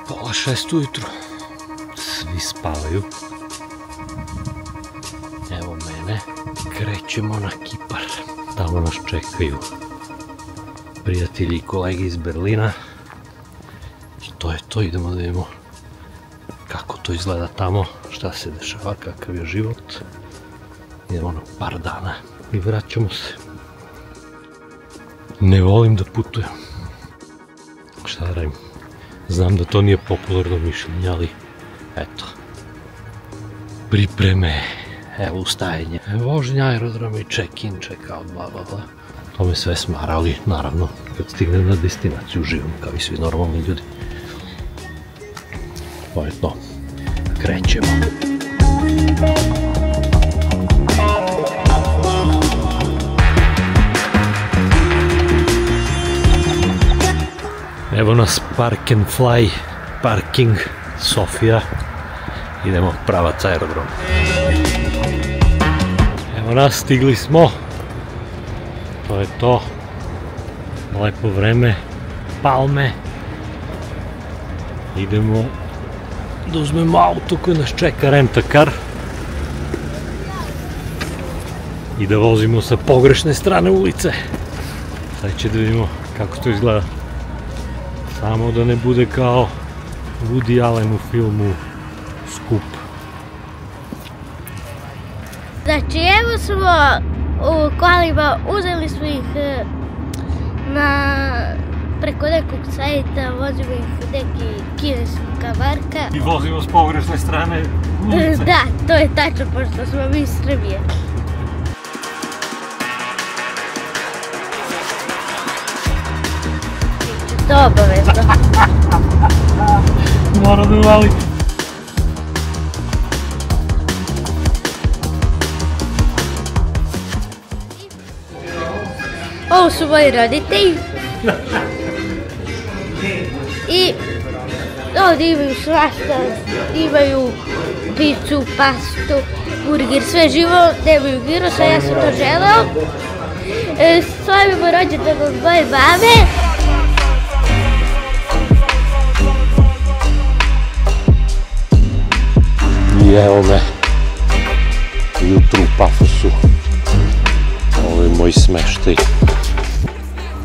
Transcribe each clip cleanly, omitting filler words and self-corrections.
Pola 6 ujutru, svi spavaju. Evo mene, krećemo na Kipar. Tamo nas čekaju prijatelji i kolege iz Berlina. I to je to, idemo da vidimo kako to izgleda tamo, šta se dešava, kakav je život. Idemo na par dana i vraćamo se. Ne volim da putujem. Šta da radim? Znam da to nije popularno mišljenje, ali eto. Pripreme, evo ustajanje, vožnja, aerodromi, check-in, check-out, bla bla bla. To me sve smara, ali naravno kad stignem na destinaciju uživam kao i svi normalni ljudi. To je to. Krećemo. Evo nas Park and Fly, parking Sofija. Idemo pravac aerodrom. Evo nas, stigli smo. To je to. Lepo vreme, palme. Idemo da uzmemo auto koji nas čeka, rentakar. I da vozimo sa pogrešne strane ulice. Sad će da vidimo kako to izgleda. Samo da ne bude kao Woody Allen u filmu Skup. Znači evo smo u kolima, uzeli smo ih preko nekog sajta, vozimo ih neki kineska marka. I vozimo s pogrešne strane ulice. Da, to je tačno, pošto smo mi iz Srbije. To obavezno. Mora da uvali. Ovo su moji roditelji. I ovdje imaju svašta, imaju picu, pastu, burger, sve živo, nemaju girosa, ja sam to želeo. Slavimo rođendan od moje mame. I evo me, jutro u Pafosu. Ovo je moj smeštaj.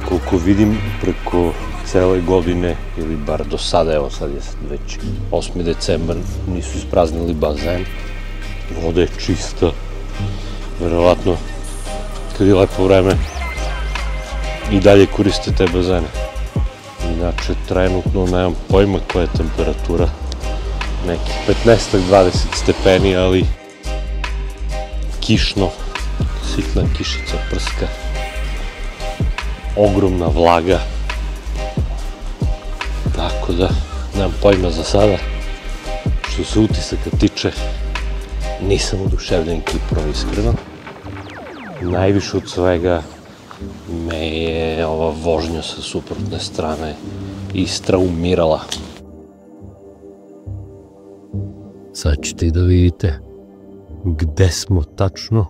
Koliko vidim, preko cele godine, ili bar do sada, evo sad je već 8. decembar, nisu ispraznili bazen. Voda je čista. Verovatno, kad je lepo vreme, i dalje koriste te bazene. Inače, trenutno nemam pojma koja je temperatura. Nekih 15-20 stepeni, ali kišno, sitna kišica prska, ogromna vlaga, tako da nemam pojma za sada. Što se utisaka tiče, nisam oduševljen Kiprom, iskreno. Najviše od svega me je ova vožnja sa suprotne strane istraumirala. Sad ćete i da vidite gde smo tačno.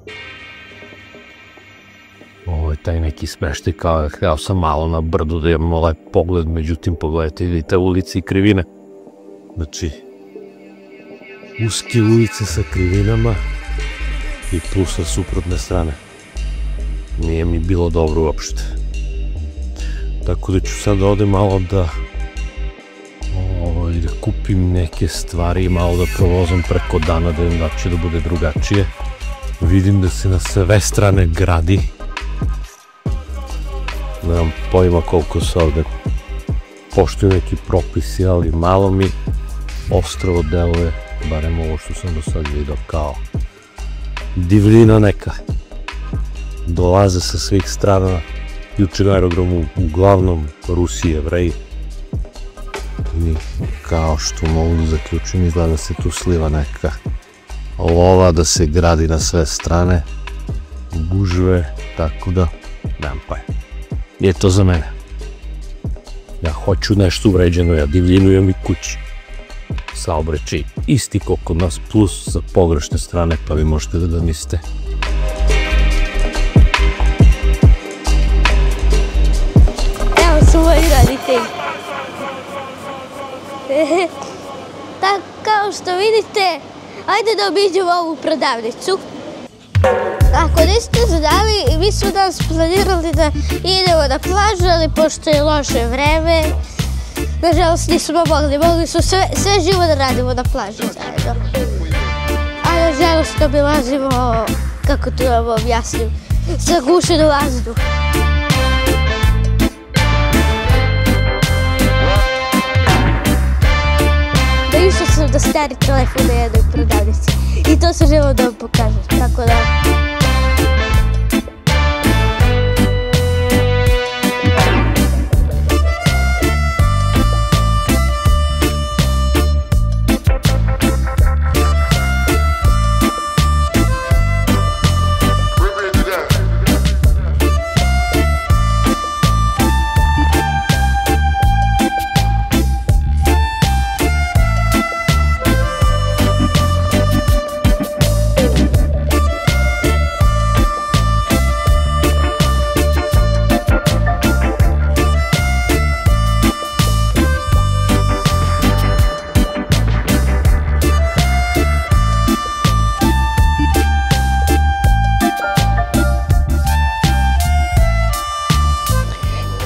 Ovo je taj neki smeštaj, kao sam malo na brdu da imamo lep pogled, međutim pogledajte, vidite ulici i krivine. Znači, uske ulice sa krivinama i plus sa suprotne strane. Nije mi bilo dobro uopšte. Tako da ću sad da odem malo da kupim neke stvari i malo da provozam preko dana, da vidim da će da bude drugačije. Vidim da se na sve strane gradi. Nemam pojma koliko se ovde poštuju neki propisi, ali malo mi ostrvo deluje, barem ovo što sam do sad vidio, kao divljina neka. Dolaze sa svih strana, juče na aerodromu uglavnom Rusi i Jevreji. I kao što mogu da zaključim, izgleda da se tu sliva neka lova, da se gradi na sve strane, gužve, tako da nemam pojma. Je to za mene. Ja hoću nešto uređeno, ja divljinujem i kući. Saobraćaj isti koliko nas, plus sa pogrešne strane, pa vi možete da mislite. što vidite, ajde da obiđemo ovu prodavnicu. Ako niste znali, mi smo danas planirali da idemo na plažu, ali pošto je loše vreme, nažalost nismo mogli smo sve živo da radimo na plaži zajedno. A nažalost obilazimo, kako to vam objasnim, zagušen vazduh. Išla sam da stari telefon na jednoj prodavnici i to se želim da vam pokažem, tako da...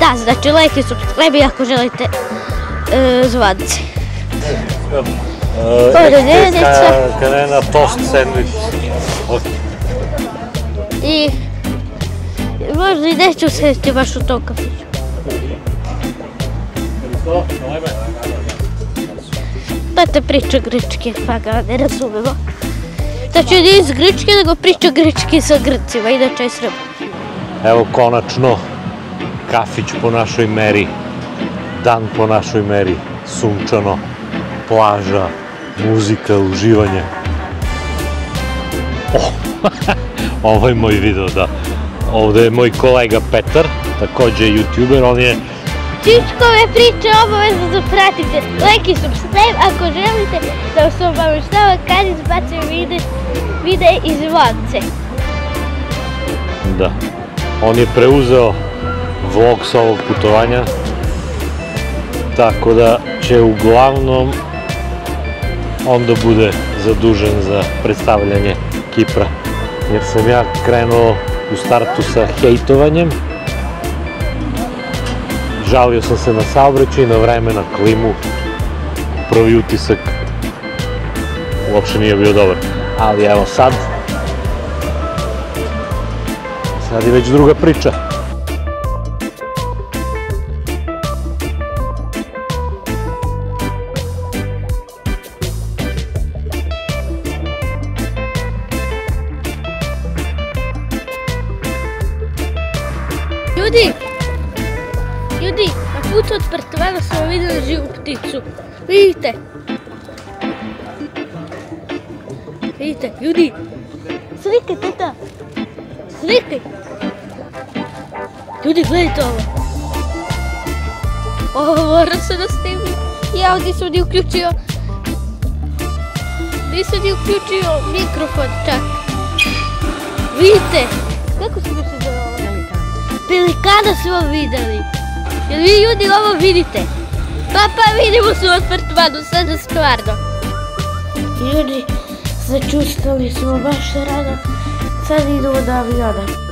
Da, znači like i subscribe ako želite zvonce. Kanena tost sandvič. I možda i neću sedeti baš u tom kafiću. To je priča grčke, pa ga ne razumemo. Znači nije iz Grčke, nego priča grčki sa Grcima, inače je Srba. Evo konačno kafić po našoj meri, dan po našoj meri, sunčano, plaža, muzika, uživanje. Ovo je moj video, da. Ovdje je moj kolega Petar, također youtuber, on je... Čičkove priče obavezno da pratite, like i subscribe ako želite da vas obaveštava kad izbacim videe iz zvonce. Da, on je preuzeo vlog s ovog putovanja, tako da će uglavnom on da bude zadužen za predstavljanje Kipra, jer sam ja krenuo u startu sa hejtovanjem, žalio sam se na saobraćaj, na vreme, na klimu, prvi utisak uopšte nije bio dobar, ali evo sad je već druga priča. Ljudi, na putu od apartmana smo vidjeli živu pticu. Vidite? Vidite, ljudi. Slikaj, teta. Slikaj. Ljudi, gledajte ovo. Ovo moram se da snimim. Ja ovdje sam ni uključio. Nisam ni uključio mikrofon čak. Vidite. Kako se mi se zove ovo? Pelikana smo vidjeli. Jel vi ljudi ovo vidite? Pa vidimo se u apartmanu, sada stvarno. Ljudi, začustali smo baš rano. Sad idemo do aviona.